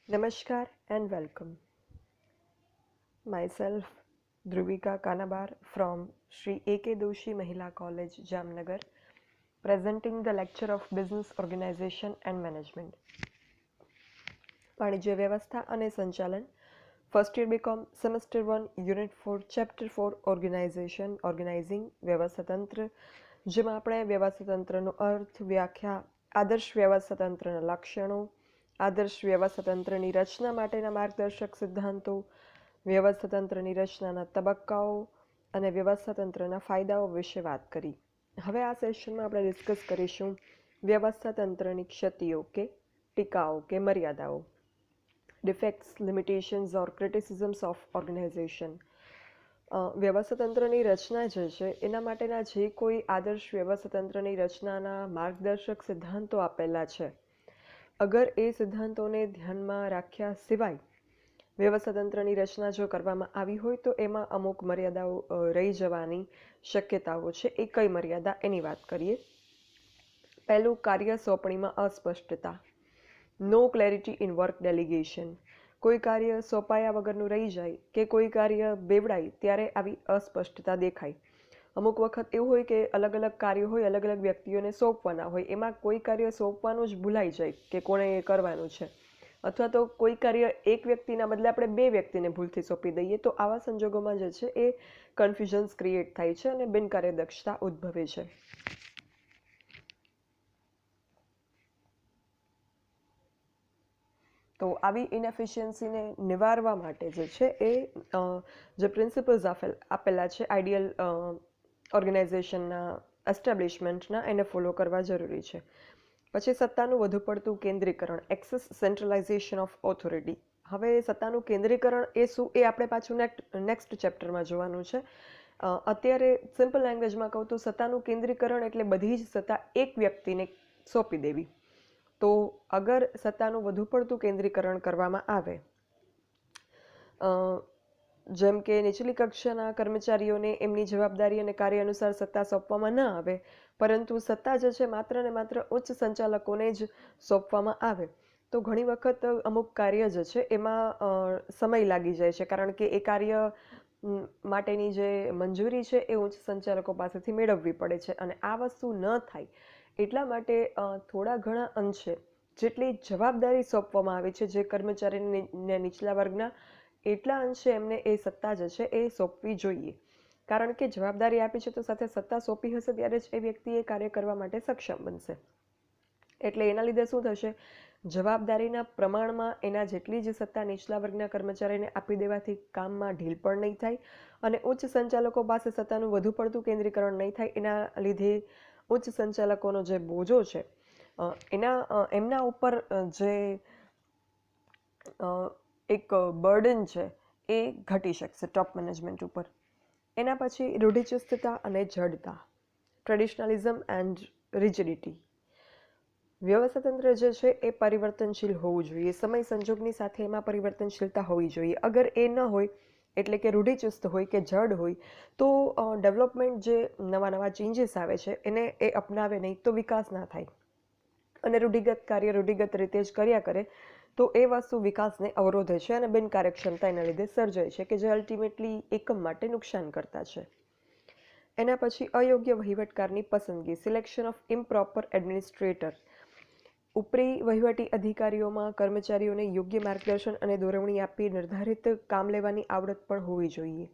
Namaskar and welcome. Myself, Dhruvika Kanabar from Sri A.K. Doshi Mahila College, Jamnagar, presenting the lecture of Business Organization and Management. વાણિજ્ય વ્યવસ્થા અને સંચાલન first year BCom semester 1 unit 4 chapter 4 organising વ્યવસ્થાતંત્ર, જેમાં આપણે વ્યવસ્થાતંત્રનો અર્થ, વ્યાખ્યા, આદર્શ વ્યવસ્થાતંત્રના લક્ષણો, આદર્શ વ્યવસ્થાતંત્રની રચના માટેના માર્ગદર્શક સિદ્ધાંતો, વ્યવસ્થાતંત્રની રચનાના તબક્કાઓ અને વ્યવસ્થાતંત્રના ફાયદાઓ વિશે વાત કરી. હવે આ સેશનમાં આપણે ડિસ્કસ કરીશું વ્યવસ્થાતંત્રની ક્ષતિઓ કે ટીકાઓ કે મર્યાદાઓ, ડિફેક્ટ્સ, લિમિટેશન્સ ઓર ક્રિટિસિઝમ્સ ઓફ ઓર્ગેનાઇઝેશન. વ્યવસ્થાતંત્રની રચના જે છે એના માટેના જે કોઈ આદર્શ વ્યવસ્થાતંત્રની રચનાના માર્ગદર્શક સિદ્ધાંતો આપેલા છે, અગર એ સિદ્ધાંતોને ધ્યાનમાં રાખ્યા સિવાય વ્યવસ્થાતંત્રની રચના જો કરવામાં આવી હોય તો એમાં અમુક મર્યાદાઓ રહી જવાની શક્યતાઓ છે. એ કઈ મર્યાદા એની વાત કરીએ. પહેલું, કાર્ય સોંપણીમાં અસ્પષ્ટતા. નો ક્લેરિટી ઇન વર્ક ડેલિગેશન. કોઈ કાર્ય સોંપાયા વગરનું રહી જાય કે કોઈ કાર્ય બેવડાય ત્યારે આવી અસ્પષ્ટતા દેખાય. અમુક વખત એવું હોય કે અલગ અલગ કાર્યો હોય, અલગ અલગ વ્યક્તિઓને સોંપવાના હોય, એમાં કોઈ કાર્ય સોંપવાનું જ ભૂલાઈ જાય કે કોણે એ કરવાનું છે, અથવા તો કોઈ કાર્ય એક વ્યક્તિના બદલે આપણે બે વ્યક્તિને ભૂલથી સોંપી દઈએ, તો આવા સંજોગોમાં જે છે એ કન્ફ્યુઝન્સ ક્રિએટ થાય છે અને બિનકાર્યદક્ષતા ઉદ્ભવે છે. તો આવી ઇનએફિશિયન્સીને નિવારવા માટે જે છે એ જે પ્રિન્સિપલ્સ આપેલા છે આઈડિયલ ઓર્ગેનાઇઝેશનના એસ્ટાબ્લિશમેન્ટના, એને ફોલો કરવા જરૂરી છે. પછી સત્તાનું વધુ પડતું કેન્દ્રીકરણ, એક્સેસ સેન્ટ્રલાઇઝેશન ઓફ ઓથોરિટી. હવે સત્તાનું કેન્દ્રીકરણ એ શું, એ આપણે પાછું નેક્સ્ટ ચેપ્ટરમાં જોવાનું છે. અત્યારે સિમ્પલ લેંગ્વેજમાં કહું તો સત્તાનું કેન્દ્રીકરણ એટલે બધી જ સત્તા એક વ્યક્તિને સોંપી દેવી. તો અગર સત્તાનું વધુ પડતું કેન્દ્રીકરણ કરવામાં આવે, જેમ કે નીચલી કક્ષાના કર્મચારીઓને એમની જવાબદારી અને કાર્ય અનુસાર સત્તા સોંપવામાં ન આવે, પરંતુ સત્તા જે છે માત્ર ને માત્ર ઉચ્ચ સંચાલકોને જ સોંપવામાં આવે, તો ઘણી વખત અમુક કાર્ય જે છે એમાં સમય લાગી જાય છે, કારણ કે એ કાર્ય માટેની જે મંજૂરી છે એ ઉચ્ચ સંચાલકો પાસેથી મેળવવી પડે છે. અને આ વસ્તુ ન થાય એટલા માટે થોડા ઘણા અંશે જેટલી જવાબદારી સોંપવામાં આવે છે જે કર્મચારીને નીચલા વર્ગના, એટલા અંશે એમને એ સત્તા જે છે એ સોંપવી જોઈએ. કારણ કે જવાબદારી આપી છે તો સાથે સત્તા સોંપી હશે ત્યારે જ એ વ્યક્તિ એ કાર્ય કરવા માટે સક્ષમ બનશે. એટલે એના લીધે શું થશે, જવાબદારીના પ્રમાણમાં એના જેટલી જ સત્તા નીચલા વર્ગના કર્મચારીને આપી દેવાથી કામમાં ઢીલ પણ નહીં થાય અને ઉચ્ચ સંચાલકો પાસે સત્તાનું વધુ પડતું કેન્દ્રીકરણ નહીં થાય. એના લીધે ઉચ્ચ સંચાલકોનો જે બોજો છે એમના ઉપર જે એક બર્ડન છે એ ઘટી શકશે ટોપ મેનેજમેન્ટ ઉપર. એના પછી રૂઢિચુસ્તતા અને જડતા, ટ્રેડિશનલિઝમ એન્ડ રિજિડિટી. વ્યવસ્થાતંત્ર જે છે એ પરિવર્તનશીલ હોવું જોઈએ, સમય સંજોગની સાથે એમાં પરિવર્તનશીલતા હોવી જોઈએ. અગર એ ન હોય, એટલે કે રૂઢિચુસ્ત હોય કે જડ હોય, તો ડેવલપમેન્ટ જે નવા નવા ચેન્જીસ આવે છે એને એ અપનાવે નહીં તો વિકાસ ના થાય. અને રૂઢિગત કાર્ય રૂઢિગત રીતે જ કર્યા કરે તો એ વસ્તુ વિકાસને અવરોધે છે અને બિનકાર્યક્ષમતા એના લીધે સર્જાય છે કે જે અલ્ટિમેટલી એકમ માટે નુકસાન કરતા છે. એના પછી અયોગ્ય વહીવટકારની પસંદગી, સિલેક્શન ઓફ ઇમ્પ્રોપર એડમિનિસ્ટ્રેટર. ઉપરી વહીવટી અધિકારીઓમાં કર્મચારીઓને યોગ્ય માર્ગદર્શન અને દોરવણી આપી નિર્ધારિત કામ લેવાની આવડત પણ હોવી જોઈએ.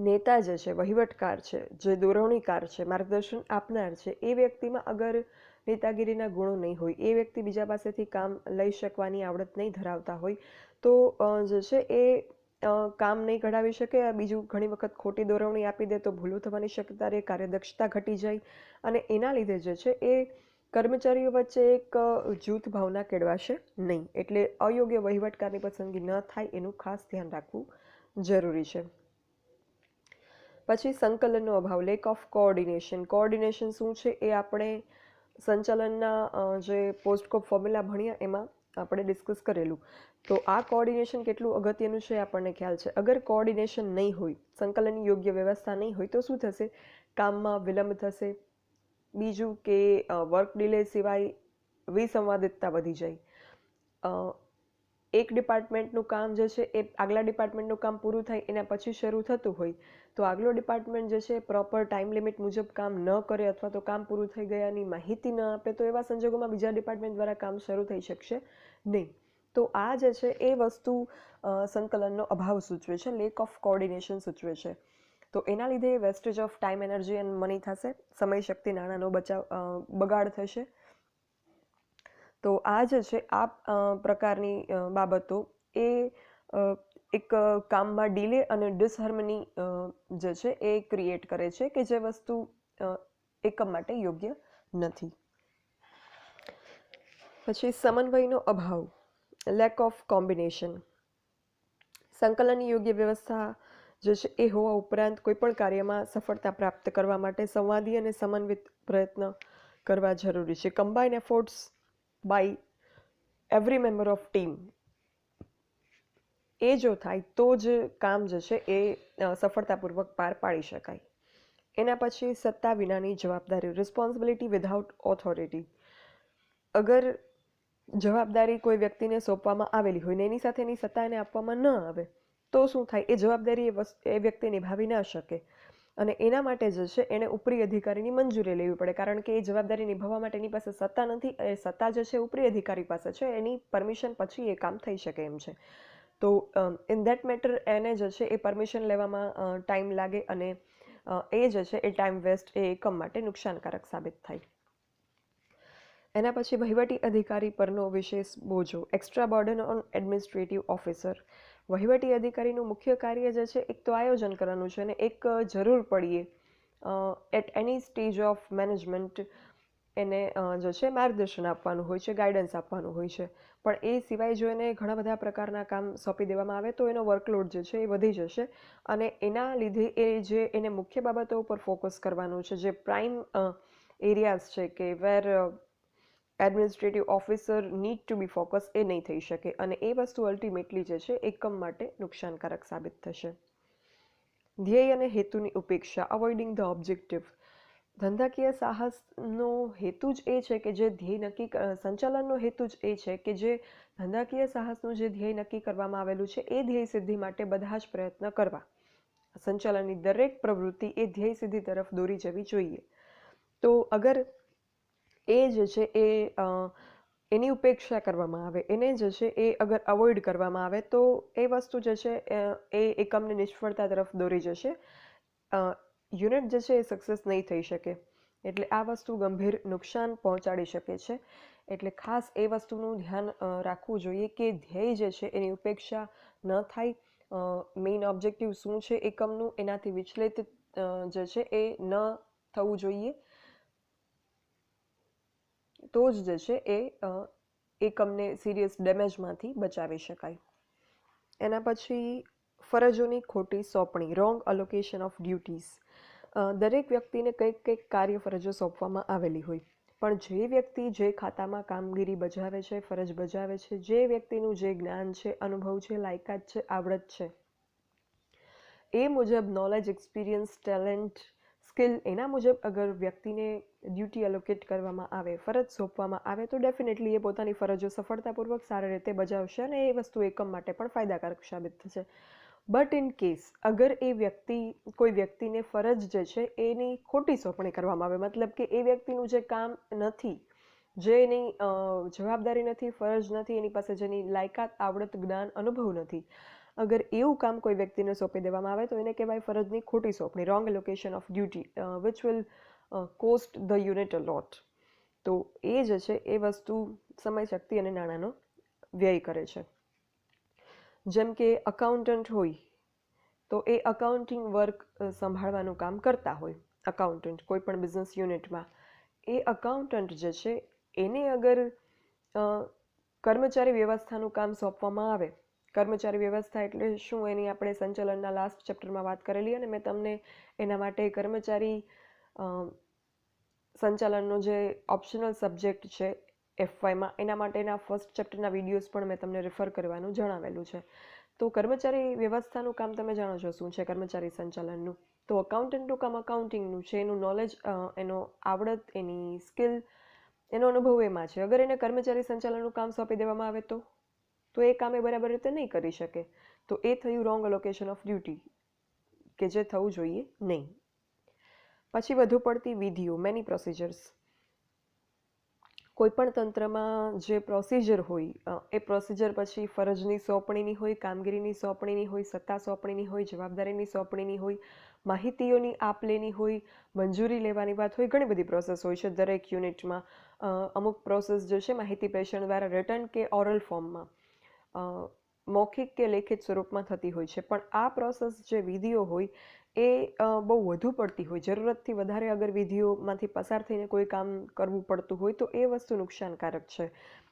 નેતા જે છે, વહીવટકાર છે, જે દોરવણીકાર છે, માર્ગદર્શન આપનાર છે, એ વ્યક્તિમાં અગર નેતાગીરીના ગુણો નહીં હોય, એ વ્યક્તિ બીજા પાસેથી કામ લઈ શકવાની આવડત નહીં ધરાવતા હોય, તો જે છે એ કામ નહીં કઢાવી શકે. બીજું, ઘણી વખત ખોટી દોરવણી આપી દે તો ભૂલો થવાની શક્યતા રહે, કાર્યદક્ષતા ઘટી જાય અને એના લીધે જે છે એ કર્મચારીઓ વચ્ચે એક જૂથ ભાવના કેળવાશે નહીં. એટલે અયોગ્ય વહીવટકારની પસંદગી ન થાય એનું ખાસ ધ્યાન રાખવું જરૂરી છે. પછી સંકલનનો અભાવ, લેક ઓફ કોઓર્ડિનેશન. કોઓર્ડિનેશન શું છે એ આપણે સંચાલનના જે પોસ્ટકોપ ફોર્મ્યુલા ભણ્યા એમાં આપણે ડિસ્કસ કરેલું. તો આ કોઓર્ડિનેશન કેટલું અગત્યનું છે આપણને ખ્યાલ છે. અગર કોઓર્ડિનેશન નહીં હોય, સંકલનની યોગ્ય વ્યવસ્થા નહીં હોય, તો શું થશે, કામમાં વિલંબ થશે. બીજું કે વર્ક ડિલે સિવાય વિસંવાદિતતા વધી જાય. એક ડિપાર્ટમેન્ટનું કામ જે છે એ આગલા ડિપાર્ટમેન્ટનું કામ પૂરું થાય એના પછી શરૂ થતું હોય તો આગલો ડિપાર્ટમેન્ટ જે છે પ્રોપર ટાઈમ લિમિટ મુજબ કામ ન કરે અથવા તો કામ પૂરું થઈ ગયાની માહિતી ન આપે તો એવા સંજોગોમાં બીજા ડિપાર્ટમેન્ટ દ્વારા કામ શરૂ થઈ શકશે નહીં. તો આ જે છે એ વસ્તુ સંકલનનો અભાવ સૂચવે છે, લેક ઓફ કોઓર્ડિનેશન સૂચવે છે. તો એના લીધે wastage of time, energy and money થશે, સમય, શક્તિ, નાણાંનો બગાડ થશે. તો આ જે છે આ પ્રકારની બાબતો એ એક કામમાં ડીલે અને ડિસહાર્મની જે છે એ ક્રિએટ કરે છે કે જે વસ્તુ એકમ માટે યોગ્ય નથી. પછી સમન્વયનો અભાવ, લેક ઓફ કોમ્બિનેશન. સંકલનની યોગ્ય વ્યવસ્થા જે છે એ હોવા ઉપરાંત કોઈપણ કાર્યમાં સફળતા પ્રાપ્ત કરવા માટે સંવાદી અને સમન્વિત પ્રયત્ન કરવા જરૂરી છે. Combine efforts by every member of team, એ જો થાય તો જ કામ જે છે એ સફળતાપૂર્વક પાર પાડી શકાય. એના પછી સત્તા વિનાની જવાબદારી, રિસ્પોન્સિબિલિટી વિધાઉટ ઓથોરિટી. અગર જવાબદારી કોઈ વ્યક્તિને સોંપવામાં આવેલી હોય ને એની સાથે એની સત્તા એને આપવામાં ન આવે તો શું થાય? એ જવાબદારી એ વ્યક્તિ નિભાવી ન શકે અને એના માટે જે છે એણે ઉપરી અધિકારીની મંજૂરી લેવી પડે, કારણ કે એ જવાબદારી નિભાવવા માટે એની પાસે સત્તા નથી. એ સત્તા જે છે ઉપરી અધિકારી પાસે છે, એની પરમિશન પછી એ કામ થઈ શકે એમ છે. તો ઇન ધેટ મેટર એને જે છે એ પરમિશન લેવામાં ટાઈમ લાગે અને એ જે છે એ ટાઈમ વેસ્ટ એ એકમ માટે નુકસાનકારક સાબિત થાય. એના પછી વહીવટી અધિકારી પરનો વિશેષ બોજો, extra burden on administrative officer. વહીવટી અધિકારીનું મુખ્ય કાર્ય જે છે એક તો આયોજન કરવાનું છે અને એક જરૂર પડીએ at any stage of management એને જે છે માર્ગદર્શન આપવાનું હોય છે, ગાઈડન્સ આપવાનું હોય છે. પણ એ સિવાય જો એને ઘણા બધા પ્રકારના કામ સોંપી દેવામાં આવે તો એનો વર્કલોડ જે છે એ વધી જશે અને એના લીધે એ જે એને મુખ્ય બાબતો ઉપર ફોકસ કરવાનું છે, જે પ્રાઇમ એરિયાઝ છે કે where administrative officer need to be focus, એ નહીં થઈ શકે અને એ વસ્તુ અલ્ટિમેટલી જે છે એકમ માટે નુકસાનકારક સાબિત થશે. ધ્યેય અને હેતુની ઉપેક્ષા, અવોઇડિંગ ધ ઓબ્જેક્ટિવ. ધંધાકીય સાહસનો હેતુ જ એ છે કે જે ધ્યેય સંચાલનનો હેતુ જ એ છે કે જે ધંધાકીય સાહસનું જે ધ્યેય નક્કી કરવામાં આવેલું છે એ ધ્યેય સિદ્ધિ માટે બધા જ પ્રયત્ન કરવા. સંચાલનની દરેક પ્રવૃત્તિ એ ધ્યેય સિદ્ધિ તરફ દોરી જવી જોઈએ. તો અગર એ જે છે એ એની ઉપેક્ષા કરવામાં આવે, એને જે છે એ અગર અવોઇડ કરવામાં આવે તો એ વસ્તુ જે છે એ એકમને નિષ્ફળતા તરફ દોરી જશે. યુનિટ જે છે એ સક્સેસ નહીં થઈ શકે. એટલે આ વસ્તુ ગંભીર નુકસાન પહોંચાડી શકે છે. એટલે ખાસ એ વસ્તુનું ધ્યાન રાખવું જોઈએ કે ધ્યેય જે છે એની ઉપેક્ષા ન થાય. મેઇન ઓબ્જેક્ટિવ શું છે એકમનું એનાથી વિચલિત જે છે એ ન થવું જોઈએ. તો જ જે છે એ એકમને સિરિયસ ડેમેજમાંથી બચાવી શકાય. એના પછી ફરજોની ખોટી સોંપણી, રોંગ અલોકેશન ઓફ ડ્યુટીઝ. દરેક વ્યક્તિને કંઈક કાર્ય ફરજો સોંપવામાં આવેલી હોય પણ જે વ્યક્તિ જે ખાતામાં કામગીરી બજાવે છે, ફરજ બજાવે છે, જે વ્યક્તિનું જે જ્ઞાન છે, અનુભવ છે, લાયકાત છે, આવડત છે, એ મુજબ નોલેજ, એક્સપિરિયન્સ, ટેલેન્ટ, સ્કિલ, એના મુજબ અગર વ્યક્તિને ડ્યુટી એલોકેટ કરવામાં આવે, ફરજ સોંપવામાં આવે તો ડેફિનેટલી એ પોતાની ફરજો સફળતાપૂર્વક સારી રીતે બજાવશે અને એ વસ્તુ એકમ માટે પણ ફાયદાકારક સાબિત થશે. બટ ઇન કેસ અગર કોઈ વ્યક્તિને ફરજ જે છે એની ખોટી સોંપણી કરવામાં આવે, મતલબ કે એ વ્યક્તિનું જે કામ નથી, જે એની જવાબદારી નથી, ફરજ નથી, એની પાસે જેની લાયકાત, આવડત, જ્ઞાન, અનુભવ નથી, અગર એવું કામ કોઈ વ્યક્તિને સોંપી દેવામાં આવે તો એને કહેવાય ફરજની ખોટી સોંપણી, wrong allocation of duty, which will cost the unit a lot. તો એ જે છે એ વસ્તુ સમય, શક્તિ અને નાણાંનો વ્યય કરે છે. જેમ કે અકાઉન્ટન્ટ હોય તો એ અકાઉન્ટિંગ વર્ક સંભાળવાનું કામ કરતા હોય, અકાઉન્ટન્ટ કોઈ પણ બિઝનેસ યુનિટમાં, એ અકાઉન્ટન્ટ જે છે એને અગર કર્મચારી વ્યવસ્થાનું કામ સોંપવામાં આવે, કર્મચારી વ્યવસ્થા એટલે શું એની આપણે સંચાલનના લાસ્ટ ચેપ્ટરમાં વાત કરેલી અને મેં તમને એના માટે કર્મચારી સંચાલનનો જે ઓપ્શનલ સબ્જેક્ટ છે FYમાં, એના માટેના ફર્સ્ટ ચેપ્ટરના વિડીયોઝ પણ મેં તમને રેફર કરવાનું જણાવેલું છે. તો કર્મચારી વ્યવસ્થાનું કામ તમે જાણો છો શું છે કર્મચારી સંચાલનનું. તો અકાઉન્ટન્ટનું કામ અકાઉન્ટિંગનું છે, એનું નોલેજ, એનો આવડત, એની સ્કિલ, એનો અનુભવ એમાં છે. અગર એને કર્મચારી સંચાલનનું કામ સોંપી દેવામાં આવે તો તો એ કામ એ બરાબર રીતે નહીં કરી શકે. તો એ થયું રોંગ અલોકેશન ઓફ ડ્યુટી, કે જે થવું જોઈએ નહીં. પછી વધુ પડતી વિધિઓ, મેની પ્રોસિજર્સ. કોઈપણ તંત્રમાં જે પ્રોસિજર હોય એ પ્રોસિજર પછી ફરજની સોંપણીની હોય, કામગીરીની સોંપણીની હોય, સત્તા સોંપણીની હોય, જવાબદારીની સોંપણીની હોય, માહિતીઓની આપ લેની હોય, મંજૂરી લેવાની વાત હોય, ઘણી બધી પ્રોસેસ હોય છે દરેક યુનિટમાં. અમુક પ્રોસેસ જે છે માહિતી પ્રેષણ દ્વારા રિટન કે ઓરલ ફોર્મમાં, મૌખિક કે લેખિત સ્વરૂપમાં થતી હોય છે. પણ આ પ્રોસેસ જે વિધિઓ હોય એ બહુ વધુ પડતી હોય, જરૂરતથી વધારે અગર વિધિઓમાંથી પસાર થઈને કોઈ કામ કરવું પડતું હોય તો એ વસ્તુ નુકસાનકારક છે.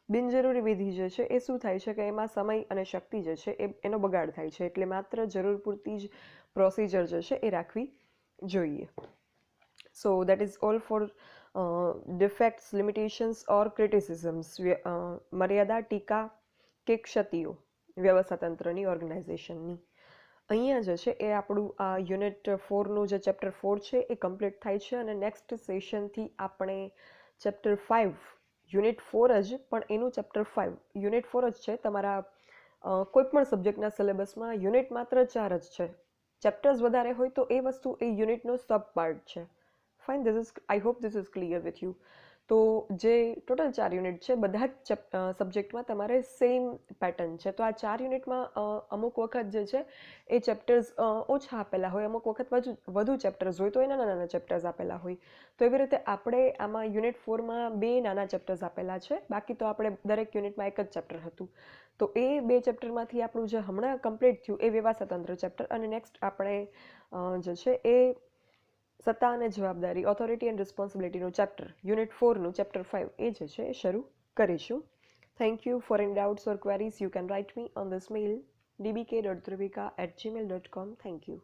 બિનજરૂરી વિધિ જે છે એ શું થાય છે કે એમાં સમય અને શક્તિ જે છે એનો બગાડ થાય છે. એટલે માત્ર જરૂર પૂરતી જ પ્રોસિજર જે છે એ રાખવી જોઈએ. So that is all for defects, limitations or criticisms. મર્યાદા, ટીકા કે ક્ષતિઓ વ્યવસ્થા તંત્રની, ઓર્ગેનાઇઝેશનની. અહીંયા જે છે એ આપણું આ યુનિટ 4નું જે ચેપ્ટર 4 છે એ કમ્પ્લીટ થાય છે. અને નેક્સ્ટ સેશનથી આપણે ચેપ્ટર 5, યુનિટ 4 જ, પણ એનું ચેપ્ટર 5, યુનિટ 4 જ છે. તમારા કોઈ પણ સબ્જેક્ટના સિલેબસમાં યુનિટ માત્ર 4 જ છે. ચેપ્ટર્સ વધારે હોય તો એ વસ્તુ એ યુનિટનો સબ પાર્ટ છે. Fine, I hope this is clear with you. તો જે ટોટલ 4 યુનિટ છે બધા જ સબ્જેક્ટમાં તમારે સેમ પેટર્ન છે. તો આ 4 યુનિટમાં અમુક વખત જે છે એ ચેપ્ટર્સ ઓછા આપેલા હોય, અમુક વખત વધુ ચેપ્ટર્સ હોય તો એ નાના નાના ચેપ્ટર્સ આપેલા હોય. તો એવી રીતે આપણે આમાં યુનિટ 4માં 2 નાના ચેપ્ટર્સ આપેલા છે. બાકી તો આપણે દરેક યુનિટમાં એક જ ચેપ્ટર હતું. તો એ 2 ચેપ્ટરમાંથી આપણું જે હમણાં કમ્પ્લીટ થયું એ વ્યવસ્થાતંત્ર ચેપ્ટર. અને નેક્સ્ટ આપણે જે છે એ સત્તા અને જવાબદારી, ઓથોરિટી એન્ડ રિસ્પોન્સિબિલિટીનું ચેપ્ટર, યુનિટ 4નું ચેપ્ટર 5 એ જે છે એ શરૂ કરીશું. Thank you. For any doubts or queries you can write me on this mail dbk.druvika@gmail.com. Thank you.